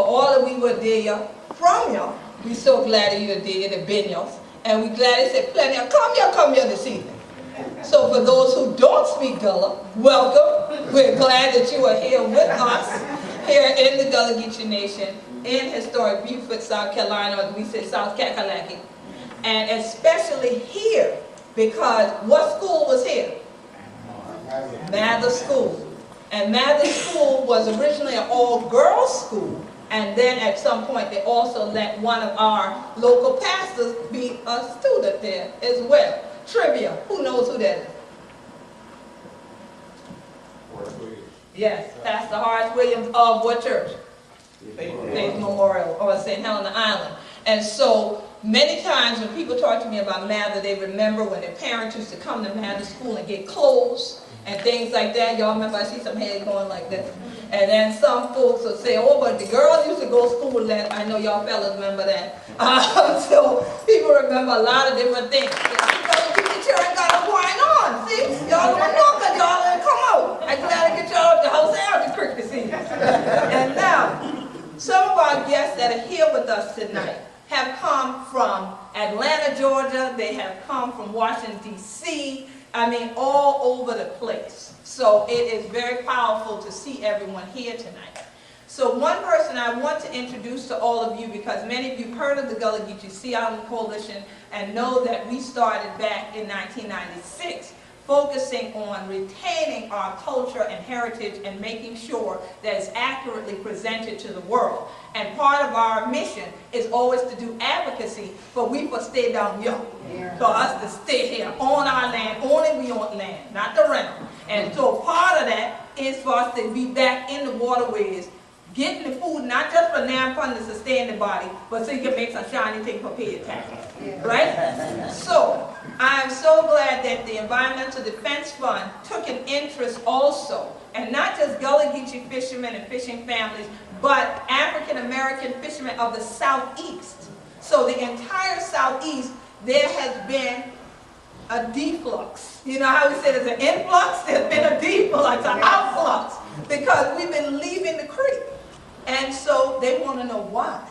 all that we were there from you, we're so glad that you're there, the Benyos, and we're glad they said plenty of come here this evening. So for those who don't speak Gullah, welcome. We're glad that you are here with us, here in the Gullah Geechee Nation, in historic Beaufort, South Carolina, or we say South Kakalaki, and especially here, because what school was here? Mather School. And Mather School was originally an all-girls school, and then at some point they also let one of our local pastors be a student there as well. Trivia, who knows who that is? Yes, Pastor Horace Williams of what church? Faith Memorial, or St. Helena Island. And so many times when people talk to me about Mather, they remember when their parents used to come to Mather School and get clothes and things like that. Y'all remember, I see some head going like this. And then some folks will say, oh, but the girls used to go to school then. I know y'all fellas remember that. So people remember a lot of different things. The children got a wine on, see? Y'all don't know because y'all didn't come out. I'm glad to get y'all up the house and the creek this evening. And now, some of our guests that are here with us tonight have come from Atlanta, Georgia. They have come from Washington, D.C., I mean, all over the place. So it is very powerful to see everyone here tonight. So one person I want to introduce to all of you, because many of you have heard of the Gullah Geechee Sea Island Coalition and know that we started back in 1996, focusing on retaining our culture and heritage and making sure that it's accurately presented to the world. And part of our mission is always to do advocacy for we for stay down young. For us to stay here on our land, only we own land, not the rental. And so part of that is for us to be back in the waterways, getting the food, not just for NAM fund to sustain the body, but so you can make some shiny thing for pay your tax. Right? So I'm so glad that the Environmental Defense Fund took an interest also, and not just Gullah Geechee fishermen and fishing families, but African American fishermen of the Southeast. So the entire Southeast, there has been a deflux. You know how we say there's an influx? There's been a deflux, an outflux, because we've been leaving the creek. And so they want to know why.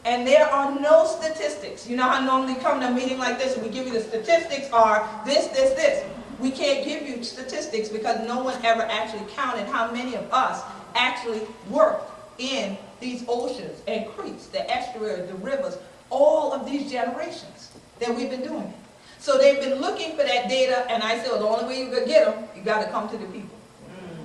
And there are no statistics. You know how normally come to a meeting like this and we give you the statistics are this, this, this. We can't give you statistics because no one ever actually counted how many of us actually worked in these oceans and creeks, the estuaries, the rivers, all of these generations that we've been doing it. So they've been looking for that data, and I said, well, the only way you can get them, you got to come to the people.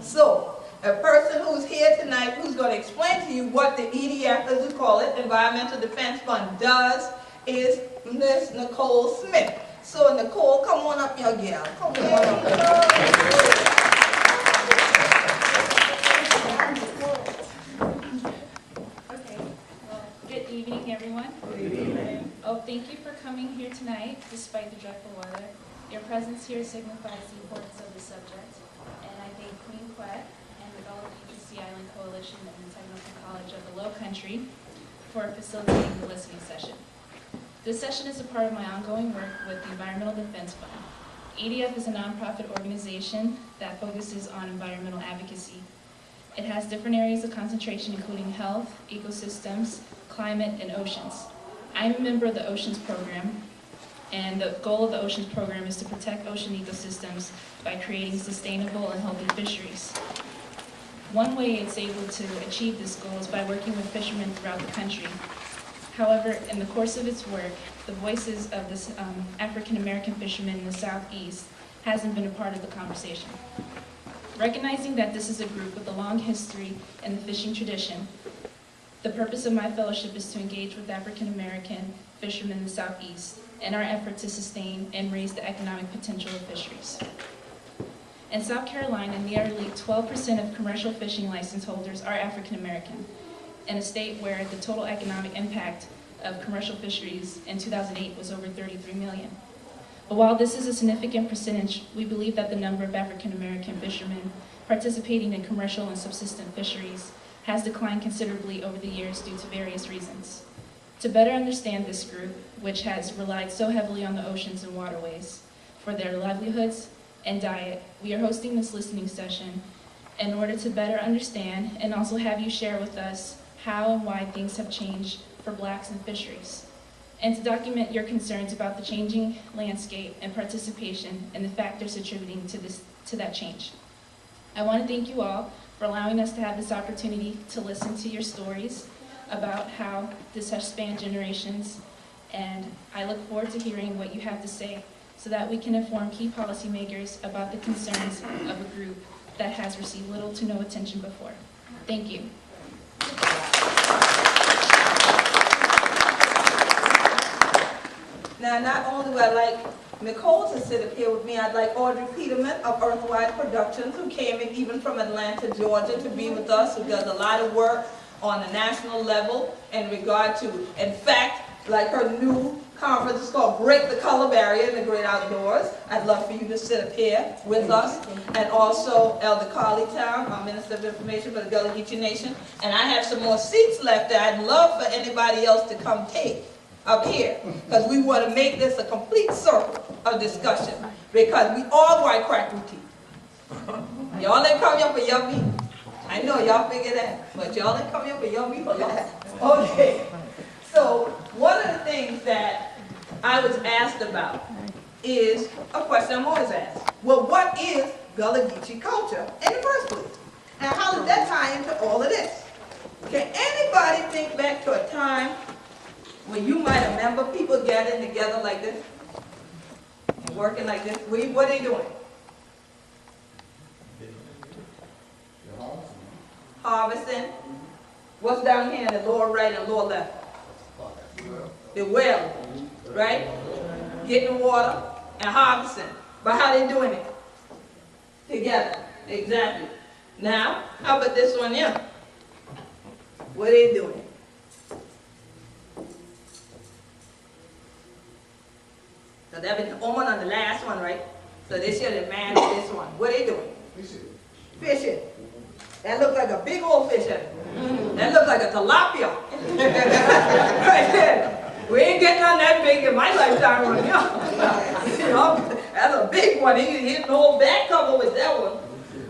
So a person who's here tonight who's going to explain to you what the EDF, as we call it, Environmental Defense Fund, does is Ms. Nicole Smith. So Nicole, come on up here, gal. Come on up. Good evening, everyone. Good evening. Oh, thank you for coming here tonight, despite the dreadful weather. Your presence here signifies the importance of the subject, and I thank Queen Quet and the Gullah Geechee Sea Island Coalition and the Technical College of the Low Country for facilitating the listening session. This session is a part of my ongoing work with the Environmental Defense Fund. EDF is a nonprofit organization that focuses on environmental advocacy. It has different areas of concentration, including health, ecosystems, climate, and oceans. I'm a member of the Oceans Program, and the goal of the Oceans Program is to protect ocean ecosystems by creating sustainable and healthy fisheries. One way it's able to achieve this goal is by working with fishermen throughout the country. However, in the course of its work, the voices of the African American fishermen in the Southeast hasn't been a part of the conversation. Recognizing that this is a group with a long history in the fishing tradition, the purpose of my fellowship is to engage with African American fishermen in the Southeast in our effort to sustain and raise the economic potential of fisheries. In South Carolina, nearly 12% of commercial fishing license holders are African American, in a state where the total economic impact of commercial fisheries in 2008 was over 33 million. But while this is a significant percentage, we believe that the number of African American fishermen participating in commercial and subsistence fisheries has declined considerably over the years due to various reasons. To better understand this group, which has relied so heavily on the oceans and waterways for their livelihoods and diet, we are hosting this listening session in order to better understand and also have you share with us how and why things have changed for blacks in fisheries, and to document your concerns about the changing landscape and participation and the factors attributing to that change. I want to thank you all for allowing us to have this opportunity to listen to your stories about how this has spanned generations, and I look forward to hearing what you have to say so that we can inform key policymakers about the concerns of a group that has received little to no attention before. Thank you. Now, not only would I like Nicole to sit up here with me, I'd like Audrey Peterman of Earthwide Productions, who came in even from Atlanta, Georgia, to be with us, who does a lot of work on the national level in regard to, in fact, like her new conference is called Break the Color Barrier in the Great Outdoors. I'd love for you to sit up here with us. And also Elder Carly Town, our Minister of Information for the Gullah Geechee Nation. And I have some more seats left that I'd love for anybody else to come take up here, because we want to make this a complete circle of discussion, because we all white crack with teeth. Y'all ain't come here for your meat. I know y'all figure that, but y'all ain't come here for your meat alone. Okay. So one of the things that I was asked about is a question I'm always asked. Well, what is Gullah Geechee culture in the first place? And how does that tie into all of this? Can anybody think back to a time when you might remember people gathering together like this and working like this? What are they doing? Harvesting. What's down here in the lower right and lower left? The well, right? Getting water and harvesting. But how they doing it? Together. Exactly. Now, how about this one here? What are they doing? So that been almost on the last one, right? So this year the man is this one. What are they doing? Fishing. Fishing. That looks like a big old fish. That looks like a tilapia. Right there. We ain't getting on that big in my lifetime right now. You know, that's a big one. He hit the whole back cover with that one.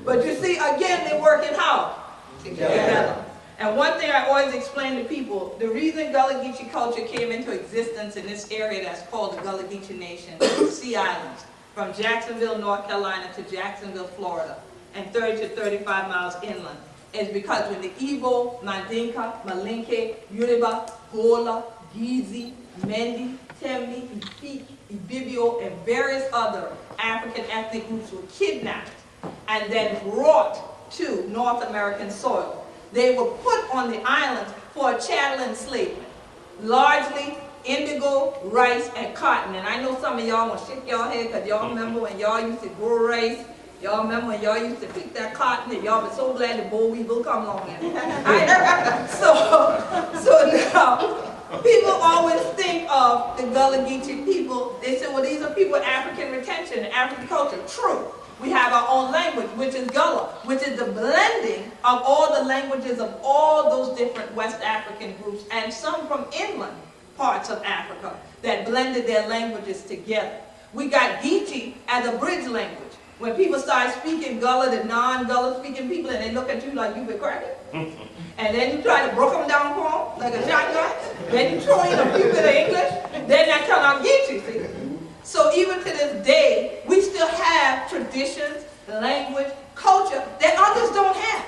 But you see, again, they're working hard together. And one thing I always explain to people, the reason Gullah Geechee culture came into existence in this area that's called the Gullah Geechee Nation, the Sea Islands, from Jacksonville, North Carolina to Jacksonville, Florida, and 30 to 35 miles inland, is because when the Igbo, Mandinka, Malinke, Yoruba, Gullah, Geechee, Mendi, Tembi, Ifik, Ibibio, and various other African ethnic groups were kidnapped and then brought to North American soil, they were put on the islands for chattel enslavement, largely indigo, rice, and cotton. And I know some of y'all want to shake y'all head because y'all remember when y'all used to grow rice. Y'all remember when y'all used to pick that cotton, and y'all were so glad the boll weevil come along. So now, people always think of the Gullah Geechee people. They say, well, these are people with African retention, African culture. True. We have our own language, which is Gullah, which is the blending of all the languages of all those different West African groups, and some from inland parts of Africa that blended their languages together. We got Geechee as a bridge language. When people start speaking Gullah, the non-Gullah speaking people, and they look at you like you've been cracking, and then you try to broke them down for them like a shotgun, then you throw in a few bit of English, then that turn out Geechee, see? So even to this day, we still have traditions, language, culture that others don't have.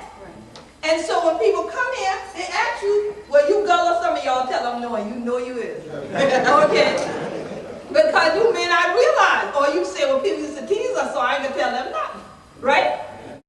And so when people come here, they ask you, well, you Gullah, some of y'all tell them no, and you know you is. Okay? Because you may not realize, or you say, well, people used to tease us, so I ain't gonna tell them nothing. Right?